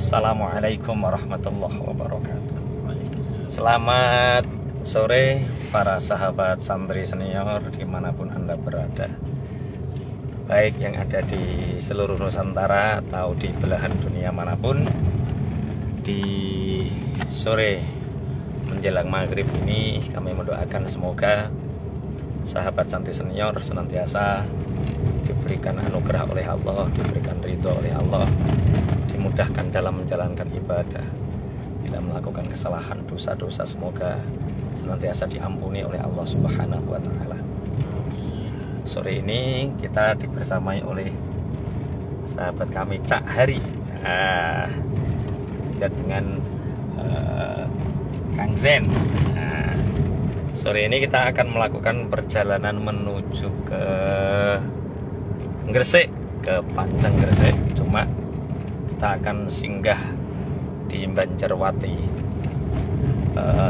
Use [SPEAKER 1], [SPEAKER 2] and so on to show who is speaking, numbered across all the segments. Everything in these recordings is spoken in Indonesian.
[SPEAKER 1] Assalamualaikum warahmatullahi wabarakatuh. Selamat sore para sahabat santri senior dimanapun Anda berada, baik yang ada di seluruh Nusantara atau di belahan dunia manapun. Di sore menjelang maghrib ini kami mendoakan semoga sahabat santri senior senantiasa diberikan anugerah oleh Allah, diberikan ridho oleh Allah, dimudahkan dalam menjalankan ibadah. Bila melakukan kesalahan, dosa-dosa, semoga senantiasa diampuni oleh Allah Subhanahu wa Ta'ala. Sore ini kita dibersamai oleh sahabat kami Cak Hari, juga dengan Kang Zen. Sore ini kita akan melakukan perjalanan menuju ke Gresik, ke Panceng Gresik. Cuma kita akan singgah di Banjarwati.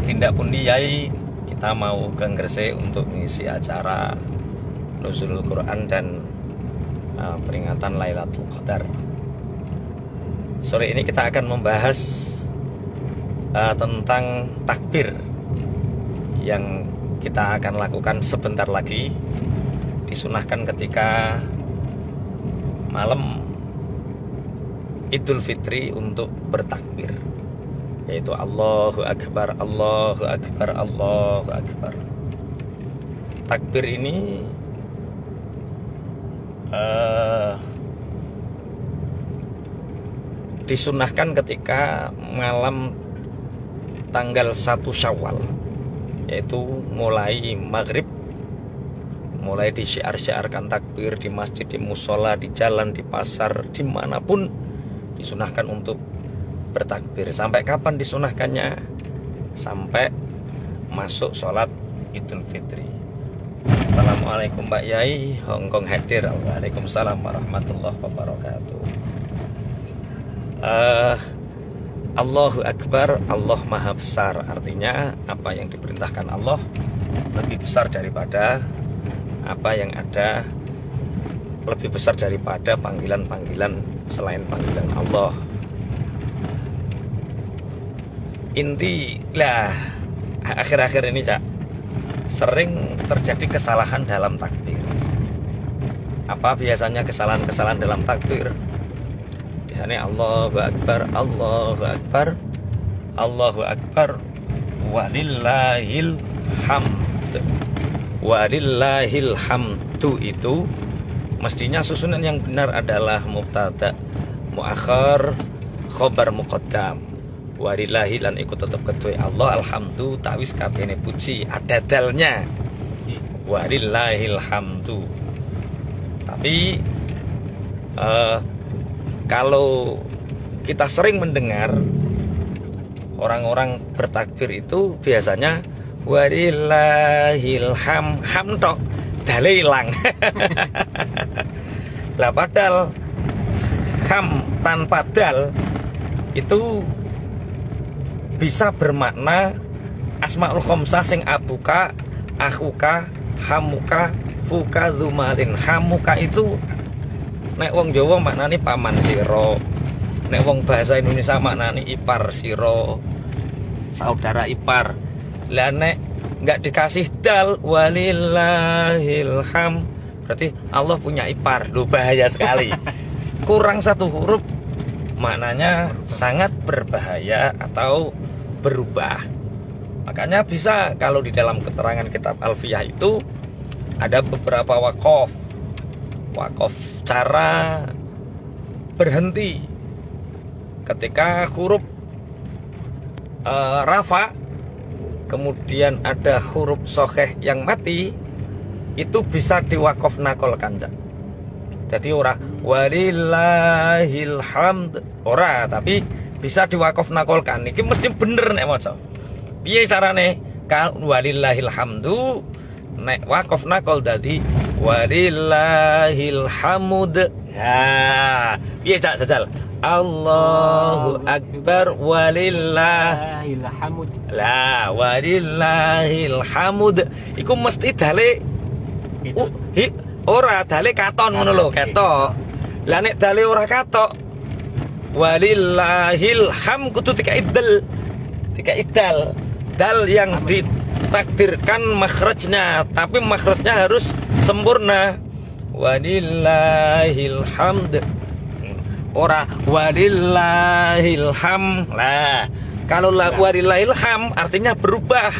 [SPEAKER 1] Tindak pundi yai, kita mau ke Gresik untuk mengisi acara Nuzulul Quran dan peringatan Lailatul Qadar. Sore ini kita akan membahas tentang takbir yang kita akan lakukan sebentar lagi. Disunahkan ketika malam Idul Fitri untuk bertakbir, yaitu Allahu Akbar, Allahu Akbar, Allahu Akbar. Takbir ini disunahkan ketika malam tanggal 1 Syawal, yaitu mulai maghrib, mulai disyiar-syiarkan takbir di masjid, di musola, di jalan, di pasar, dimanapun disunahkan untuk bertakbir. Sampai kapan disunahkannya? Sampai masuk sholat Idul Fitri. Assalamualaikum Mbak Yai, Hongkong hadir. Waalaikumsalam warahmatullahi wabarakatuh. Allahu Akbar, Allah Maha Besar. Artinya apa yang diperintahkan Allah lebih besar daripada apa yang ada, lebih besar daripada panggilan-panggilan selain panggilan Allah. Inti lah, akhir-akhir ini Cak, sering terjadi kesalahan dalam takbir. Apa biasanya kesalahan-kesalahan dalam takbir? Biasanya Allahu Akbar, Allahu Akbar, Allahu Akbar, walillahil hamd. Walillahil hamdu itu mestinya susunan yang benar adalah mubtada muakhar khobar muqaddam. Walillahi lan ikut tetap ketui Allah, alhamdu tawis kabene puji ada dalnya. Walillahil hamdu. Tapi kalau kita sering mendengar orang-orang bertakbir itu biasanya walillahil ham tok dale ilang. Lah padahal ham tanpa dal itu bisa bermakna asmaul khamsah sing abuka, akhuka, hamuka, fuka, zumalin. Hamuka itu nek wong Jawa maknane paman sira. Nek wong bahasa Indonesia maknane ipar sira, saudara ipar. Lah nek nggak dikasih dal walillahil ham, berarti Allah punya ipar. Loh, bahaya sekali. Kurang satu huruf maknanya sangat berbahaya atau berubah. Makanya bisa kalau di dalam keterangan kitab Alfiyah itu ada beberapa wakof cara berhenti ketika huruf rafa, kemudian ada huruf sokheh yang mati, itu bisa diwakof nakolkan. Jadi ora walillahil hamd ora, tapi bisa diwakof nakolkan. Ini mesti bener nek maca. Piye carane? Kal walillahil hamdu nek wakof nakol dadi walillahil hamud. Ya, piye Cak jajal? Allahu Akbar walillahil hamud. Lah, walillahil hamud iku mesti dale ora dale katon ngono lho, ketok. Lah nek dale ora katok walillahil ham kudu tiga idal dal yang ditakdirkan makhrajnya, tapi makhrajnya harus sempurna. Walillahil hamd, ora walillahil ham. Lah kalau walillahil ham artinya berubah,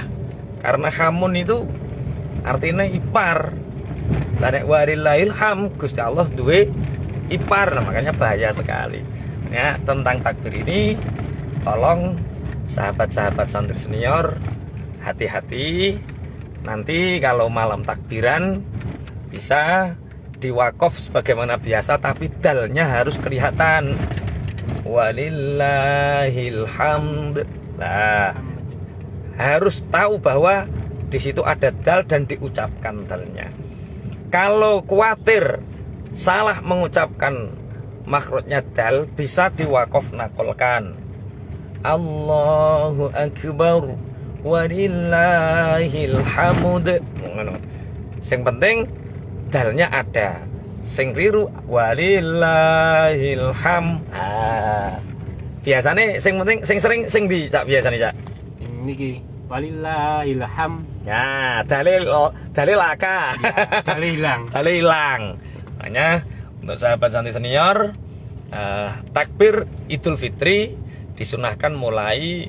[SPEAKER 1] karena hamun itu artinya ipar. Karena walillahil ham Gusti Allah duwe ipar, makanya bahaya sekali. Ya, tentang takbir ini tolong sahabat-sahabat santri senior hati-hati. Nanti kalau malam takbiran bisa diwakaf sebagaimana biasa, tapi dalnya harus kelihatan. Walillahil hamd. Nah, harus tahu bahwa di situ ada dal dan diucapkan dalnya. Kalau khawatir salah mengucapkan makhrajnya dal, bisa diwakaf nakolkan. Allahu akbar walillahil hamd. Yang penting dalnya ada. Sing riru walillahil ham. Biasane sing penting sing sering sing di Cak biasane Cak.
[SPEAKER 2] Niki walillahil ham.
[SPEAKER 1] Ya, dalil laka.
[SPEAKER 2] Ya, dalil hilang.
[SPEAKER 1] Dalil hilang. Makanya untuk sahabat santri senior, takbir Idul Fitri disunahkan mulai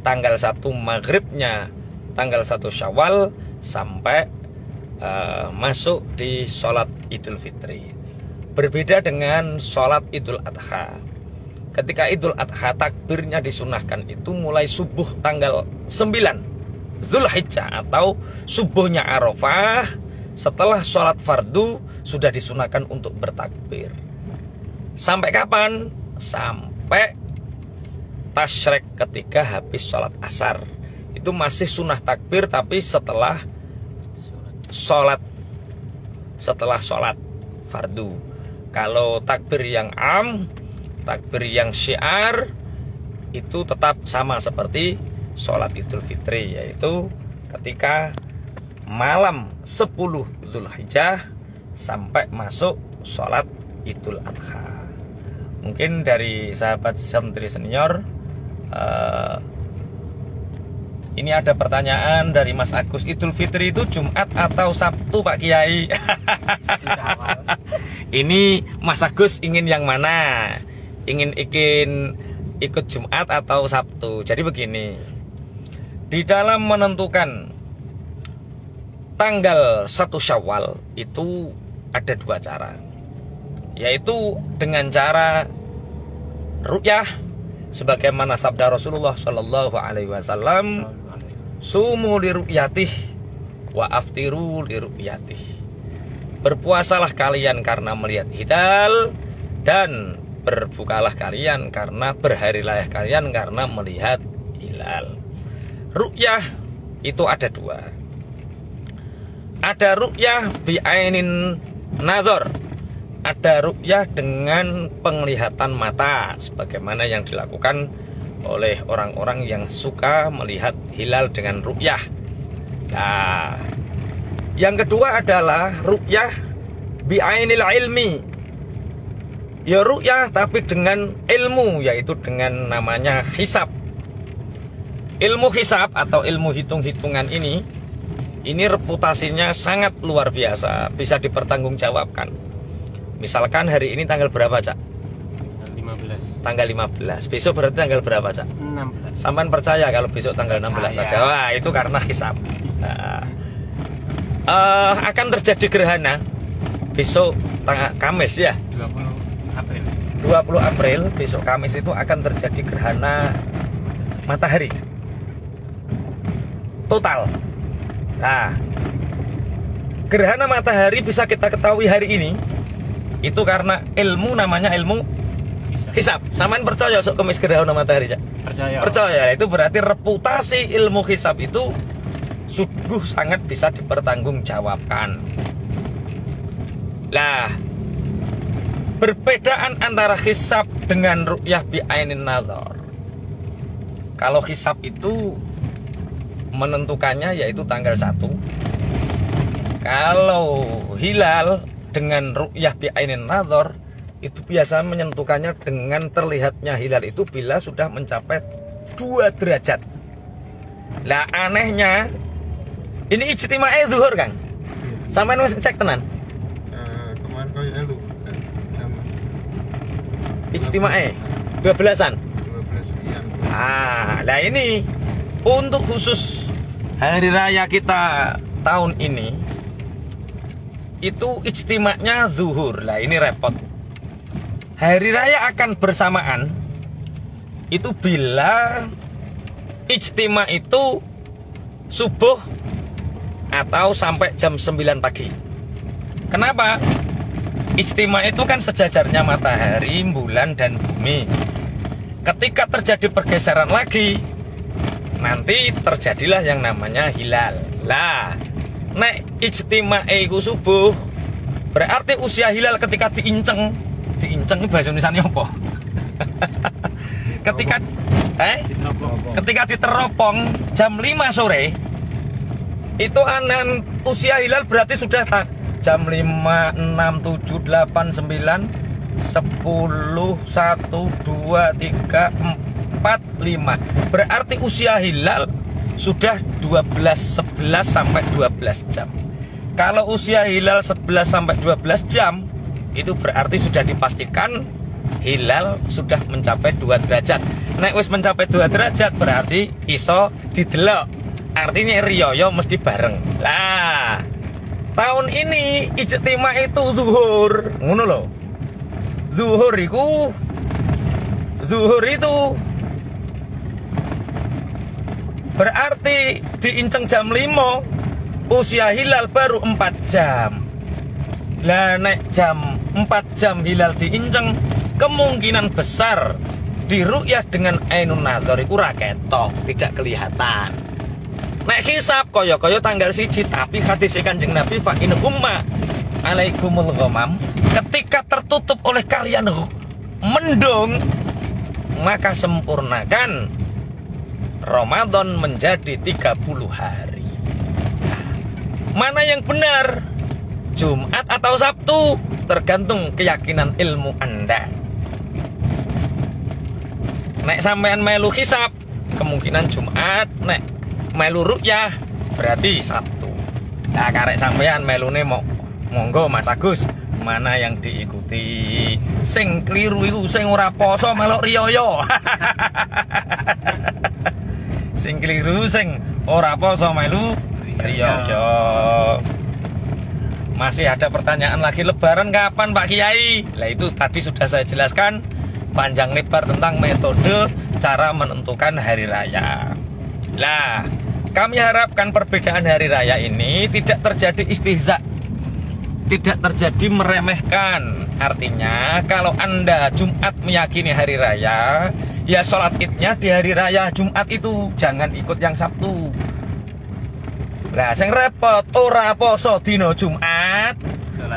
[SPEAKER 1] tanggal 1 maghribnya tanggal 1 Syawal sampai masuk di sholat Idul Fitri. Berbeda dengan sholat Idul Adha. Ketika Idul Adha takbirnya disunahkan itu mulai subuh tanggal 9 Zulhijjah atau subuhnya Arafah. Setelah sholat fardu sudah disunahkan untuk bertakbir. Sampai kapan? Sampai tasyrik ketika habis sholat asar. Itu masih sunnah takbir, tapi setelah sholat fardu. Kalau takbir yang am, takbir yang syiar itu tetap sama seperti sholat Idul Fitri, yaitu ketika malam 10 Zulhijjah sampai masuk sholat Idul Adha. Mungkin dari sahabat santri senior, ini ada pertanyaan dari Mas Agus, Idul Fitri itu Jumat atau Sabtu Pak Kiai? Ini Mas Agus ingin yang mana? Ingin ikut Jumat atau Sabtu? Jadi begini, di dalam menentukan tanggal 1 Syawal itu ada 2 cara, yaitu dengan cara ru'yah sebagaimana sabda Rasulullah Shallallahu Alaihi Wasallam, sumu liru'yatih wa aftiru liru'yatih. Berpuasalah kalian karena melihat hilal, dan berbukalah kalian karena berhari raya kalian karena melihat hilal. Ru'yah itu ada 2. Ada ru'yah bi'ainin nazar, ada ru'yah dengan penglihatan mata, sebagaimana yang dilakukan oleh orang-orang yang suka melihat hilal dengan ru'yah. Nah, yang kedua adalah ru'yah bi'ainil ilmi. Ya ru'yah tapi dengan ilmu, yaitu dengan namanya hisab. Ilmu hisab atau ilmu hitung-hitungan ini reputasinya sangat luar biasa, bisa dipertanggungjawabkan. Misalkan hari ini tanggal berapa, Cak? Tanggal 15. Besok berarti tanggal berapa, Cak?
[SPEAKER 2] 16.
[SPEAKER 1] Sampai percaya kalau besok tanggal 16 saja. Wah, itu karena hisab. Nah, akan terjadi gerhana besok tanggal Kamis ya. 20 April besok Kamis itu akan terjadi gerhana matahari total. Nah, gerhana matahari bisa kita ketahui hari ini itu karena ilmu, namanya ilmu hisab. Samain percaya sok Kamis gerhana matahari, Cak? Percaya. Itu berarti reputasi ilmu hisab itu sungguh sangat bisa dipertanggungjawabkan. Nah, perbedaan antara hisab dengan ru'yah bi'ainin nazar. Kalau hisab itu menentukannya yaitu tanggal 1. Kalau hilal dengan ru'yah bi'ainin nazar itu biasa menentukannya dengan terlihatnya hilal itu bila sudah mencapai 2 derajat. Lah anehnya ini ijtima'e zuhur Kang. Sampeyan wis ngecek tenan?
[SPEAKER 3] Kemarin koyo elu jam
[SPEAKER 1] Ijtima'e 12-an.
[SPEAKER 3] 12 sekian.
[SPEAKER 1] Nah ini untuk khusus hari raya kita tahun ini itu ijtima'nya zuhur. Lah ini repot. Hari raya akan bersamaan itu bila ijtima itu subuh atau sampai jam 9 pagi. Kenapa? Ijtima itu kan sejajarnya matahari, bulan, dan bumi. Ketika terjadi pergeseran lagi, nanti terjadilah yang namanya hilal. Lah, nek ijtima iku subuh, berarti usia hilal ketika diinceng itu bahasa Indonesia apa? Ketika diteropong jam 5 sore itu anan usia hilal berarti sudah jam 5, 6, 7, 8, 9, 10, 1, 2, 3, 4, 5. Berarti usia hilal sudah 11 sampai 12 jam. Kalau usia hilal 11 sampai 12 jam itu berarti sudah dipastikan hilal sudah mencapai 2 derajat. Nek wis mencapai 2 derajat berarti iso didelok. Artinya riyoyo mesti bareng. Lah, tahun ini ijtima itu zuhur. Ngono lho. Zuhur itu berarti diinceng jam 5, usia hilal baru 4 jam. Lah nek jam 4 jam hilal diinceng, kemungkinan besar diru'yah dengan ainun nazar iku ra ketok, tidak kelihatan. Nek hisab kaya-kaya tanggal 1 tapi hadis Kanjeng Nabi fa in humma alaikumul ghamam, ketika tertutup oleh kalian mendung, maka sempurnakan Ramadan menjadi 30 hari. Mana yang benar? Jumat atau Sabtu? Tergantung keyakinan ilmu Anda. Nek sampean melu hisab, kemungkinan Jumat. Nek melu ru'yah, berarti Sabtu. Nah, karek sampean melune monggo Mas Agus, mana yang diikuti? Sing keliru iku sing ora poso melok riyoyo. Sing keliru sing ora poso melu riyoyo. Masih ada pertanyaan lagi, lebaran kapan Pak Kiai? Lah itu tadi sudah saya jelaskan panjang lebar tentang metode cara menentukan hari raya. Lah, kami harapkan perbedaan hari raya ini tidak terjadi istihza, tidak terjadi meremehkan. Artinya kalau Anda Jumat meyakini hari raya, ya sholat idnya di hari raya Jumat itu, jangan ikut yang Sabtu. Lah sing repot ora poso dino Jumat,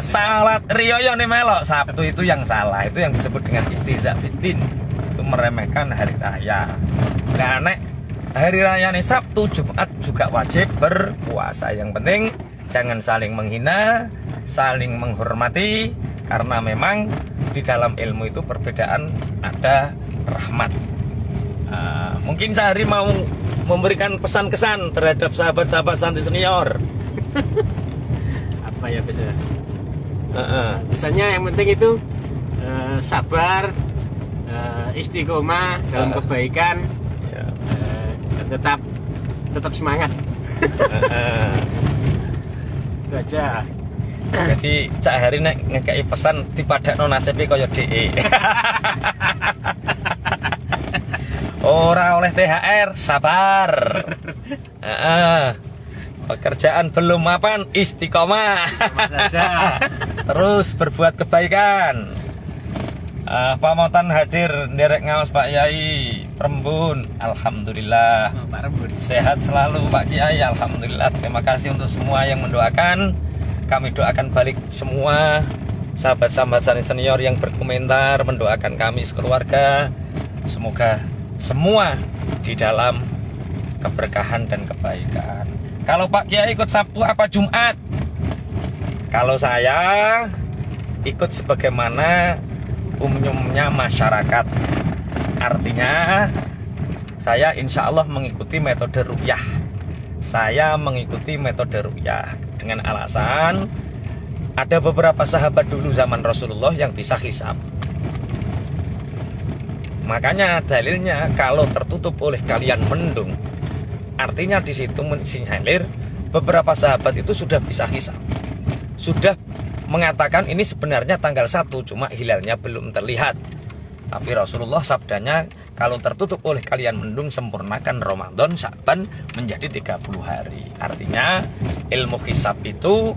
[SPEAKER 1] salat riyoyo nih melok Sabtu, itu yang salah. Itu yang disebut dengan istihza fiddin, itu meremehkan hari raya. Nah nek hari raya nih Sabtu Jumat juga wajib berpuasa. Yang penting jangan saling menghina, saling menghormati, karena memang di dalam ilmu itu perbedaan ada rahmat. Mungkin Sahri mau memberikan pesan-kesan terhadap sahabat-sahabat santri senior.
[SPEAKER 2] Apa ya bisa? Misalnya yang penting itu sabar, istiqomah dalam kebaikan, dan tetap semangat. Itu aja.
[SPEAKER 1] Jadi Cak Hari nek ngekei pesan dipadakno nasibe kaya DE. Ora oleh THR, sabar. Pekerjaan belum mapan, istiqomah. Terus berbuat kebaikan. Pamotan hadir nderek ngaos Pak Yai Prembun. Alhamdulillah.
[SPEAKER 2] Pak Rembun.
[SPEAKER 1] Sehat selalu Pak Kiai. Alhamdulillah. Terima kasih untuk semua yang mendoakan. Kami doakan balik semua sahabat-sahabat senior yang berkomentar, mendoakan kami sekeluarga. Semoga semua di dalam keberkahan dan kebaikan. Kalau Pak Kiai ikut Sabtu apa Jumat? Kalau saya ikut sebagaimana umumnya masyarakat. Artinya saya insya Allah mengikuti metode ruqyah. Saya mengikuti metode ruqyah dengan alasan ada beberapa sahabat dulu zaman Rasulullah yang bisa hisab. Makanya dalilnya kalau tertutup oleh kalian mendung, artinya di situ mensinyalir beberapa sahabat itu sudah bisa hisab, sudah mengatakan ini sebenarnya tanggal 1, cuma hilalnya belum terlihat. Tapi Rasulullah sabdanya, kalau tertutup oleh kalian mendung, sempurnakan Ramadan Sya'ban menjadi 30 hari. Artinya ilmu hisab itu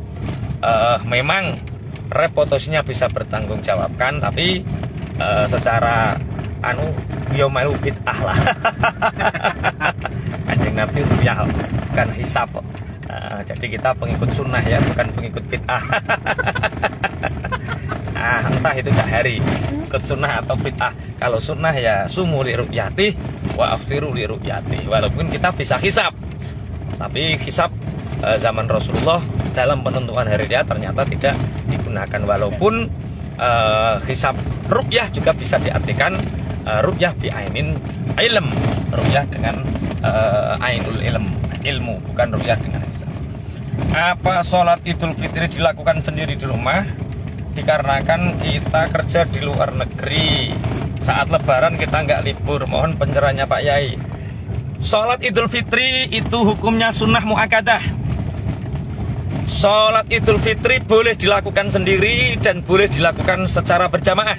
[SPEAKER 1] memang reputasinya bisa bertanggung jawabkan, tapi secara yomalu bid'ah lah. Kanjeng Nabi ruqyah bukan hisab. Jadi kita pengikut sunnah ya, bukan pengikut bid'ah. Entah itu hari ikut sunnah atau bid'ah. Kalau sunnah ya sumu li ru'yati wa aftiru li ru'yati. Walaupun kita bisa hisab, tapi hisab zaman Rasulullah dalam penentuan hari raya ternyata tidak digunakan. Walaupun hisab ru'yah juga bisa diartikan ru'yah bi ainin ilm, ru'yah dengan ainul ilmu, bukan ru'yah dengan hisab. Apa sholat Idul Fitri dilakukan sendiri di rumah? Dikarenakan kita kerja di luar negeri. Saat lebaran kita nggak libur. Mohon pencerahannya Pak Yai. Sholat Idul Fitri itu hukumnya sunnah mu'akkadah. Sholat Idul Fitri boleh dilakukan sendiri dan boleh dilakukan secara berjamaah.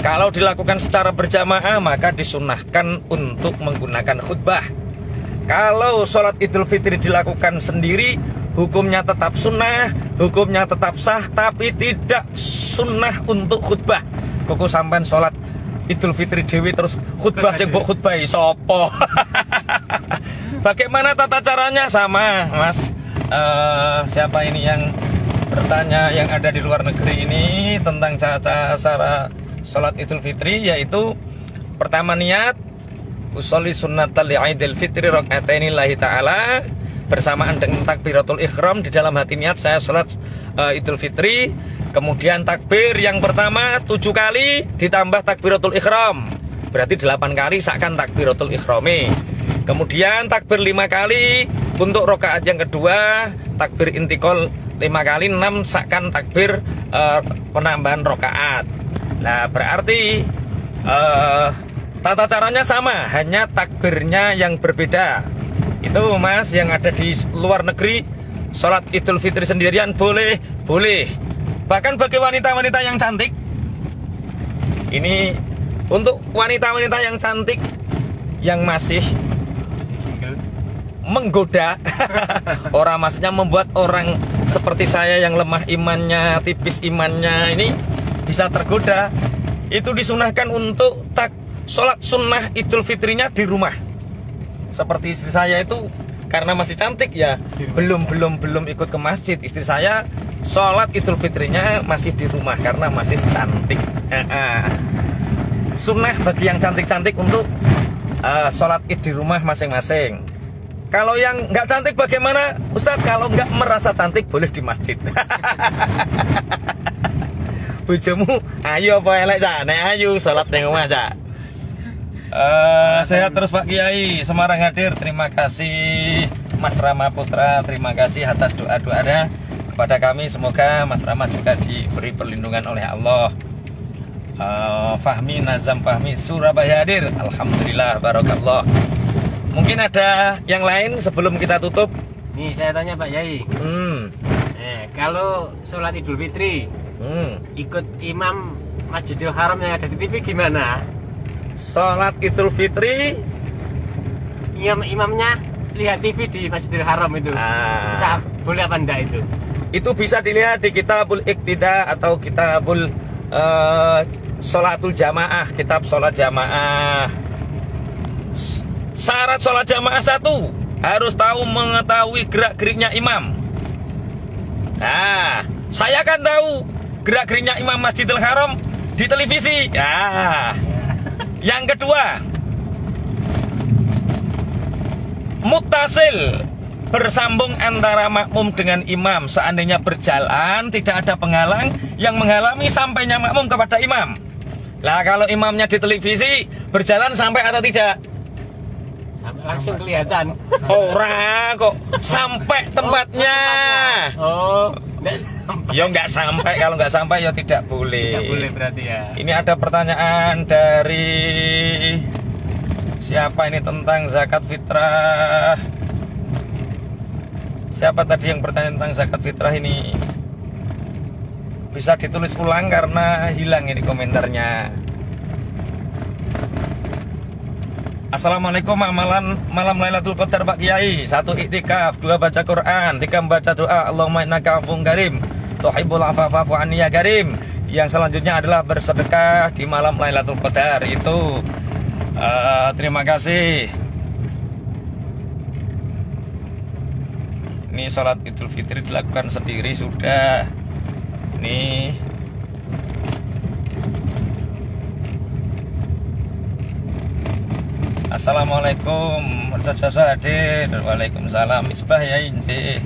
[SPEAKER 1] Kalau dilakukan secara berjamaah maka disunnahkan untuk menggunakan khutbah. Kalau sholat Idul Fitri dilakukan sendiri, hukumnya tetap sunnah, hukumnya tetap sah, tapi tidak sunnah untuk khutbah. Koko sampean sholat Idul Fitri dewi terus khutbah sing mbok khutbahi sapa? Bagaimana tata caranya? Sama, Mas. Siapa ini yang bertanya yang ada di luar negeri ini tentang cara sholat Idul Fitri, yaitu pertama niat usolli sunnatal Idul Fitri raka'ataini lillahi ta'ala, bersamaan dengan takbiratul ihram. Di dalam hati niat saya sholat Idul Fitri. Kemudian takbir yang pertama 7 kali ditambah takbiratul ihram, berarti 8 kali seakan takbiratul ihrami. Kemudian takbir 5 kali untuk rokaat yang kedua, takbir intikal 5 kali, 6 seakan takbir penambahan rokaat. Nah berarti tata caranya sama, hanya takbirnya yang berbeda. Itu Mas yang ada di luar negeri, sholat Idul Fitri sendirian boleh. Bahkan bagi wanita-wanita yang cantik, ini untuk wanita-wanita yang cantik yang masih menggoda, orang maksudnya membuat orang seperti saya yang lemah imannya, tipis imannya ini bisa tergoda, itu disunahkan untuk sholat sunnah Idul Fitrinya di rumah. Seperti istri saya itu karena masih cantik ya, belum ikut ke masjid. Istri saya sholat Idul Fitrinya masih di rumah karena masih cantik. Sunnah bagi yang cantik-cantik untuk sholat Id di rumah masing-masing. Kalau yang nggak cantik bagaimana, Ustadz? Kalau nggak merasa cantik boleh di masjid. Bojomu ayo apa elek cak? Nek ayu sholat ning omah cak. Sehat terus Pak Kiai, Semarang hadir. Terima kasih Mas Rama Putra, terima kasih atas doa-doanya kepada kami. Semoga Mas Rama juga diberi perlindungan oleh Allah. Fahmi Nazam Fahmi Surabaya hadir. Alhamdulillah, barakallah. Mungkin ada yang lain sebelum kita tutup.
[SPEAKER 2] Nih saya tanya Pak Yai. Kalau sholat Idul Fitri ikut imam Masjidil Haram yang ada di TV gimana?
[SPEAKER 1] Sholat Idul Fitri
[SPEAKER 2] imamnya lihat TV di Masjidil Haram itu, boleh apa enggak itu?
[SPEAKER 1] Itu bisa dilihat di Kitabul Iqtida atau Kitabul Sholatul Jamaah, kitab sholat jamaah. Syarat sholat jamaah 1, harus tahu mengetahui gerak-geriknya imam. Nah, saya kan tahu gerak-geriknya imam Masjidil Haram di televisi. Yang kedua, muttasil, bersambung antara makmum dengan imam. Seandainya berjalan tidak ada penghalang yang menghalangi sampainya makmum kepada imam. Lah kalau imamnya di televisi berjalan sampai atau tidak?
[SPEAKER 2] Sampai langsung kelihatan.
[SPEAKER 1] Ora kok sampai tempatnya.
[SPEAKER 2] Oh, enggak sampai.
[SPEAKER 1] Ya nggak sampai, kalau nggak sampai ya tidak boleh.
[SPEAKER 2] Tidak boleh berarti ya.
[SPEAKER 1] Ini ada pertanyaan dari siapa ini tentang zakat fitrah? Siapa tadi yang bertanya tentang zakat fitrah ini? Bisa ditulis ulang karena hilang ini komentarnya. Assalamualaikum, malam Lailatul Qadar Pak Kiai. 1 iktikaf, 2 baca Quran, 3 membaca doa Allahumma innaka afuwwun karim tuhibbul afwa fa'fu anni ya karim. Yang selanjutnya adalah bersedekah di malam Lailatul Qadar. Itu terima kasih. Ini sholat Idul Fitri dilakukan sendiri sudah. Nih. Assalamualaikum, Murtaza hadir. Waalaikumsalam. Misbah ya ini.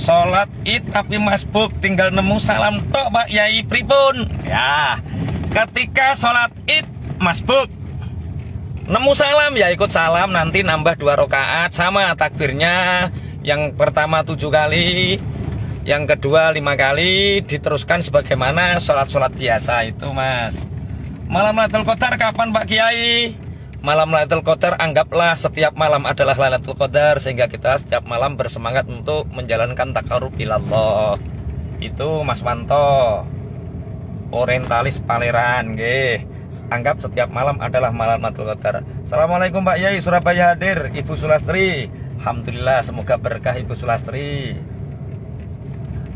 [SPEAKER 1] Sholat Id tapi masbuk, tinggal nemu salam tok Pak Yai pripun? Ya, ketika sholat Id masbuk nemu salam ya ikut salam, nanti nambah 2 rakaat sama takbirnya. Yang pertama 7 kali, yang kedua 5 kali, diteruskan sebagaimana sholat-sholat biasa itu Mas. Malam Lailatul Qadar kapan Pak Kiai? Malam Lailatul Qadar anggaplah setiap malam adalah Lailatul Qadar, sehingga kita setiap malam bersemangat untuk menjalankan taqarrub ilallah. Itu Mas Wanto, orientalis Paleran nggih. Anggap setiap malam adalah malam Lailatul Qadar. Assalamualaikum Pak Yai, Surabaya hadir. Ibu Sulastri, alhamdulillah, semoga berkah Ibu Sulastri.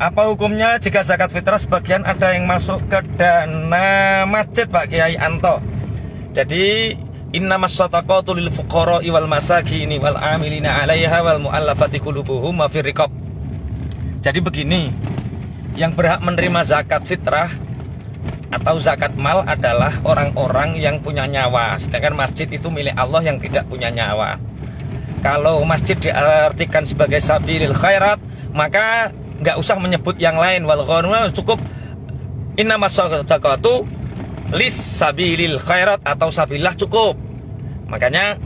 [SPEAKER 1] Apa hukumnya jika zakat fitrah sebagian ada yang masuk ke dana masjid Pak Kiai Anto? Jadi innamas shadaqatu lil fuqara'i wal masakini wal 'amilina 'alaiha wal mu'allafati qulubuhum wa fir riqab. Jadi begini, yang berhak menerima zakat fitrah atau zakat mal adalah orang-orang yang punya nyawa, sedangkan masjid itu milik Allah yang tidak punya nyawa. Kalau masjid diartikan sebagai sabilil khairat, maka nggak usah menyebut yang lain. Wal ghanima cukup innamas shadaqatu lis sabilil khairat atau sabilillah cukup. Makanya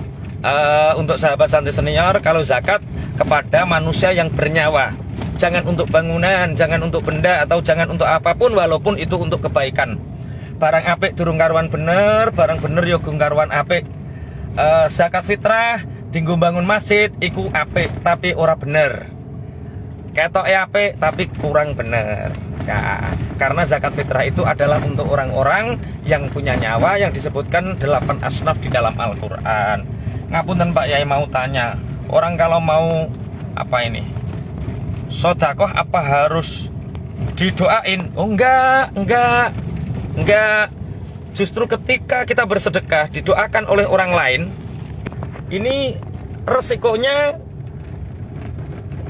[SPEAKER 1] untuk sahabat santri senior, kalau zakat kepada manusia yang bernyawa, jangan untuk bangunan, jangan untuk benda, atau jangan untuk apapun walaupun itu untuk kebaikan. Barang apik durung karuan bener, barang bener yo karuan apik. Zakat fitrah dinggo bangun masjid iku apik tapi ora bener. Ketoke apik tapi kurang bener. Ya, karena zakat fitrah itu adalah untuk orang-orang yang punya nyawa, yang disebutkan 8 asnaf di dalam Al-Quran. Ngapunten Pak Yai, mau tanya, orang kalau mau apa ini sodakoh apa harus didoain? Oh enggak. Justru ketika kita bersedekah didoakan oleh orang lain, ini resikonya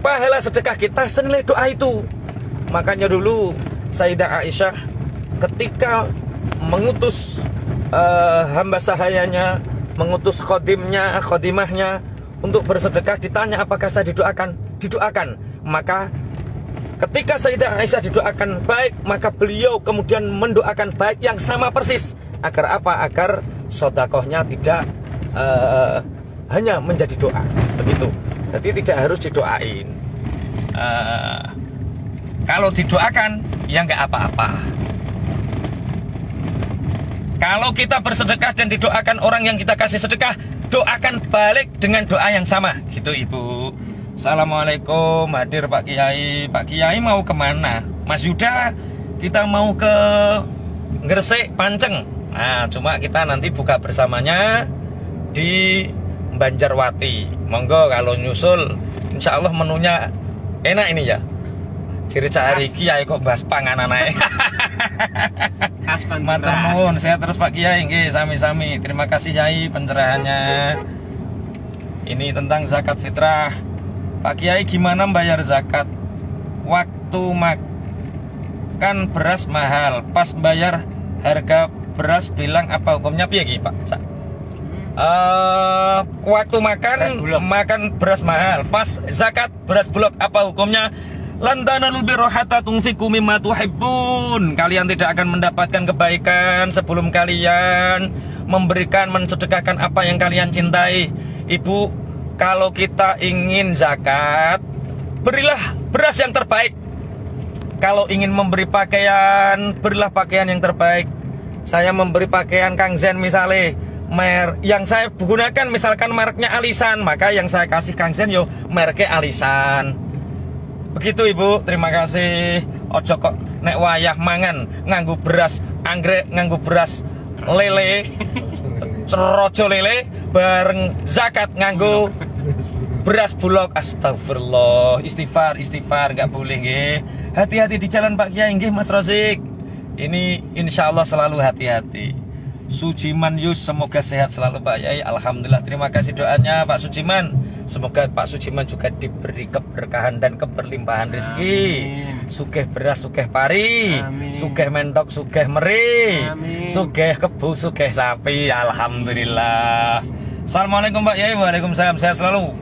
[SPEAKER 1] pahala sedekah kita senilai doa itu. Makanya dulu Sayyidah Aisyah ketika mengutus hamba sahayanya, mengutus khodimahnya untuk bersedekah, ditanya apakah saya didoakan? Didoakan. Maka ketika Sayyidah Aisyah didoakan baik, maka beliau kemudian mendoakan baik yang sama persis. Agar apa? Agar sodakohnya tidak hanya menjadi doa. Begitu. Jadi tidak harus didoain. Kalau didoakan, ya nggak apa-apa. Kalau kita bersedekah dan didoakan orang yang kita kasih sedekah, doakan balik dengan doa yang sama. Gitu Ibu. Assalamualaikum, hadir Pak Kiai. Pak Kiai mau kemana? Mas Yuda, kita mau ke Gresik, Panceng. Nah, cuma kita nanti buka bersamanya di Banjarwati. Monggo kalau nyusul, insya Allah menunya enak ini ya. Ciri cari Kiai kok bahas panganan ae. Matur nuwun, sehat terus Pak Kiai. Nggih, sami-sami. Terima kasih Kiai pencerahannya. Ini tentang zakat fitrah. Pak Kiai, gimana bayar zakat? Waktu makan beras mahal, pas bayar harga beras bilang apa hukumnya piye iki, Pak? Waktu makan beras mahal, pas zakat beras bulog apa hukumnya? Lan tanalul birra hatta tunfiqu mimma tuhibbun. Kalian tidak akan mendapatkan kebaikan sebelum kalian memberikan, mensedekahkan apa yang kalian cintai. Ibu, kalau kita ingin zakat, berilah beras yang terbaik. Kalau ingin memberi pakaian, berilah pakaian yang terbaik. Saya memberi pakaian Kang Zen misalnya, yang saya gunakan misalkan mereknya Alisan, maka yang saya kasih Kang Zen yo mereknya Alisan. Begitu Ibu, terima kasih. Ojo kok nek wayah mangan nganggo beras anggrek, nganggo beras lele, rojo lele, bareng zakat nganggo beras bulog. Astagfirullah, istighfar nggak boleh nggih. Hati-hati di jalan Pak Kiai nggih Mas Rozik. Ini insya Allah selalu hati-hati. Sujiman Yus, semoga sehat selalu Pak Kiai. Alhamdulillah, terima kasih doanya Pak Sujiman. Semoga Pak Sujiman juga diberi keberkahan dan keberlimpahan rezeki. Sugih beras, sugih pari, sugih mentok, sugih meri, sugih kebu, sugih sapi. Alhamdulillah. Assalamualaikum Pak Kiai. Waalaikumsalam, sehat selalu.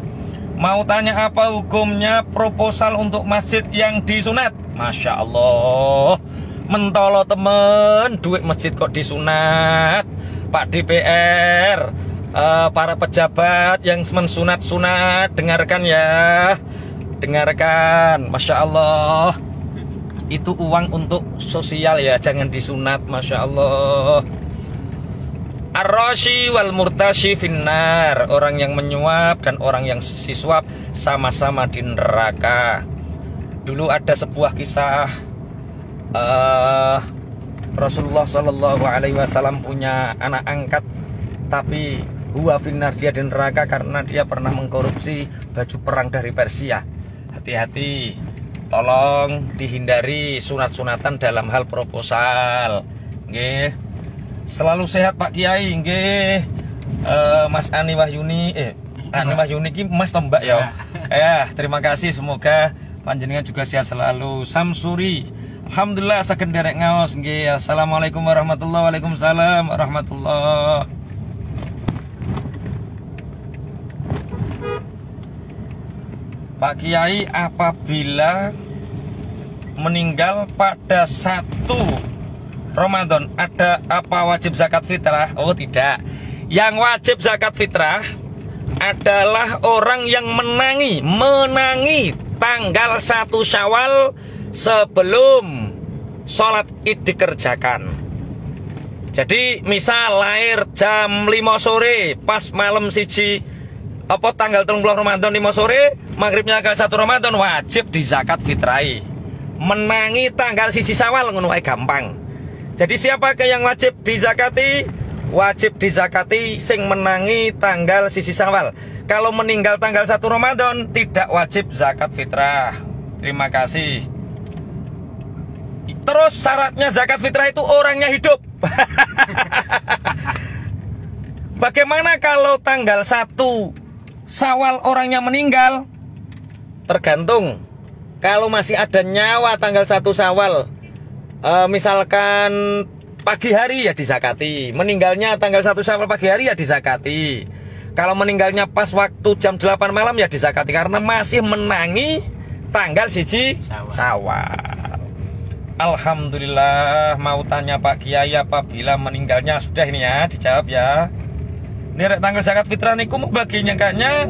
[SPEAKER 1] Mau tanya apa hukumnya proposal untuk masjid yang disunat? Masya Allah, mentolo temen, duit masjid kok disunat. Pak DPR, para pejabat yang mensunat-sunat, dengarkan ya, dengarkan. Masya Allah, itu uang untuk sosial ya, jangan disunat. Masya Allah. Ar-rashi wal murtashi finnar. Orang yang menyuap dan orang yang sisuap sama-sama di neraka. Dulu ada sebuah kisah, Rasulullah Shallallahu Alaihi Wasallam punya anak angkat, tapi huwa finnar, dia di neraka karena dia pernah mengkorupsi baju perang dari Persia. Hati-hati, tolong dihindari sunat-sunatan dalam hal proposal. Nggih. Selalu sehat Pak Kiai nggih. Mas Ani Wahyuni, Ani Wahyuni ki Mas Tombak ya. Terima kasih, semoga panjenengan juga sehat selalu. Samsuri, alhamdulillah saged nderek ngaos nggih. Assalamualaikum warahmatullahi wabarakatuh. Waalaikumsalam warahmatullahi. Pak Kiai, apabila meninggal pada 1 Ramadan, ada apa wajib zakat fitrah? Oh tidak. Yang wajib zakat fitrah adalah orang yang menangi tanggal 1 Syawal sebelum sholat id dikerjakan. Jadi misal lahir jam 5 sore, pas malam siji apa tanggal 30 Ramadan 5 sore, maghribnya tanggal 1 Ramadan, wajib di zakat fitrai. Menangi tanggal 1 Syawal ngono wae gampang. Jadi siapakah yang wajib dizakati? Wajib dizakati sing menangi tanggal 1 Syawal. Kalau meninggal tanggal 1 Ramadan tidak wajib zakat fitrah. Terima kasih. Terus syaratnya zakat fitrah itu orangnya hidup. Bagaimana kalau tanggal 1 Syawal orangnya meninggal? Tergantung. Kalau masih ada nyawa tanggal 1 Syawal, misalkan pagi hari ya dizakati. Meninggalnya tanggal 1 Syawal pagi hari ya dizakati. Kalau meninggalnya pas waktu jam 8 malam ya dizakati, karena masih menangi tanggal 1 Syawal. Alhamdulillah. Mau tanya Pak Kiai, apabila meninggalnya sudah ini ya, dijawab ya. Ini tanggal zakat fitrah niku baginya kayaknya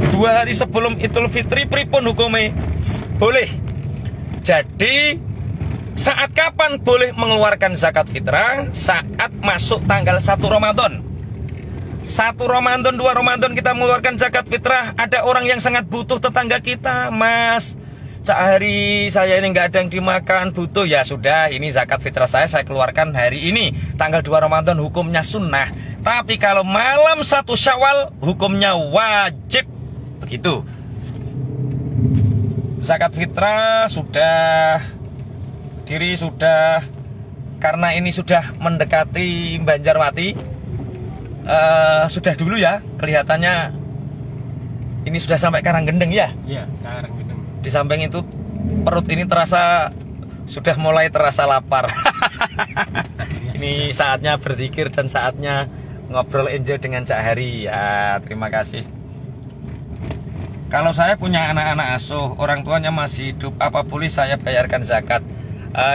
[SPEAKER 1] 2 hari sebelum Idul Fitri pripun hukumnya? Boleh. Jadi saat kapan boleh mengeluarkan zakat fitrah? Saat masuk tanggal 1 Ramadan. 1 Ramadan, 2 Ramadan kita mengeluarkan zakat fitrah. Ada orang yang sangat butuh, tetangga kita, Mas, sehari saya ini nggak ada yang dimakan, butuh. Ya sudah, ini zakat fitrah saya keluarkan hari ini. Tanggal 2 Ramadan hukumnya sunnah. Tapi kalau malam 1 Syawal hukumnya wajib. Begitu. Zakat fitrah sudah diri sudah, karena ini sudah mendekati Banjarwati, sudah dulu ya, kelihatannya ini sudah sampai Karanggendeng ya.
[SPEAKER 2] Iya, Karanggendeng.
[SPEAKER 1] Di samping itu perut ini sudah mulai terasa lapar. Ini saatnya berzikir dan saatnya ngobrol enjoy dengan Cak Hari ya. Terima kasih. Kalau saya punya anak-anak asuh, orang tuanya masih hidup, apa boleh saya bayarkan zakat?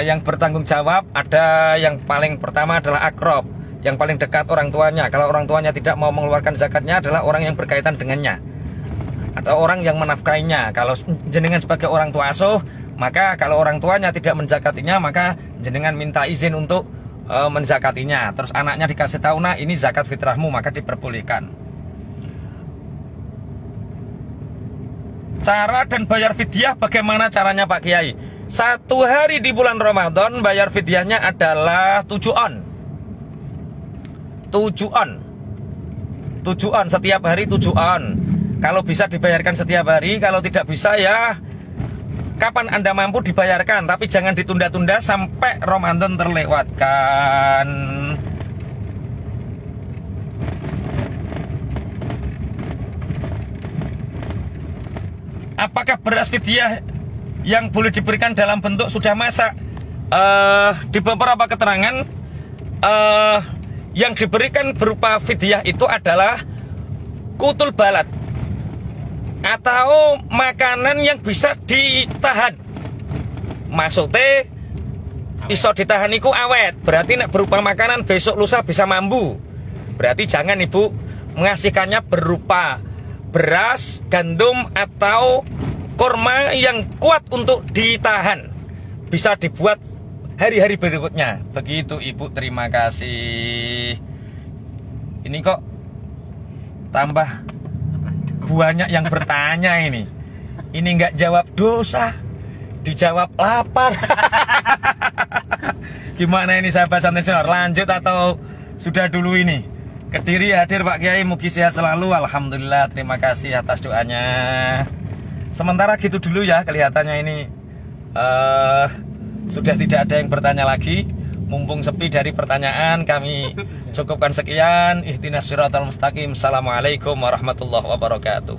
[SPEAKER 1] Yang bertanggung jawab ada yang paling pertama adalah akrob, yang paling dekat orang tuanya. Kalau orang tuanya tidak mau mengeluarkan zakatnya adalah orang yang berkaitan dengannya, atau orang yang menafkainya. Kalau jenengan sebagai orang tua asuh, maka kalau orang tuanya tidak menzakatinya, maka jenengan minta izin untuk menzakatinya. Terus anaknya dikasih tahu, nah ini zakat fitrahmu, maka diperbolehkan. Cara dan bayar fidyah bagaimana caranya Pak Kiai? 1 hari di bulan Ramadan bayar fidyahnya adalah 7 on. 7 on setiap hari 7 on. Kalau bisa dibayarkan setiap hari, kalau tidak bisa ya kapan Anda mampu dibayarkan, tapi jangan ditunda-tunda sampai Ramadan terlewatkan. Apakah beras fidyah yang boleh diberikan dalam bentuk sudah masak? Di beberapa keterangan yang diberikan berupa fidyah itu adalah kutul balat atau makanan yang bisa ditahan. Maksudnya iso ditahan iku awet, berarti nek berupa makanan besok lusa bisa mambu. Berarti jangan ibu mengasihkannya berupa beras, gandum, atau kurma yang kuat untuk ditahan, bisa dibuat hari-hari berikutnya. Begitu ibu, terima kasih. Ini kok tambah banyak yang bertanya ini. Ini nggak jawab dosa, dijawab lapar. Gimana ini sahabat santai channel, lanjut atau sudah dulu ini? Kediri hadir Pak Kiai, mugi sehat selalu. Alhamdulillah, terima kasih atas doanya. Sementara gitu dulu ya, kelihatannya ini sudah tidak ada yang bertanya lagi. Mumpung sepi dari pertanyaan, kami cukupkan sekian. Ihdinas siratal mustaqim. Assalamualaikum warahmatullahi wabarakatuh.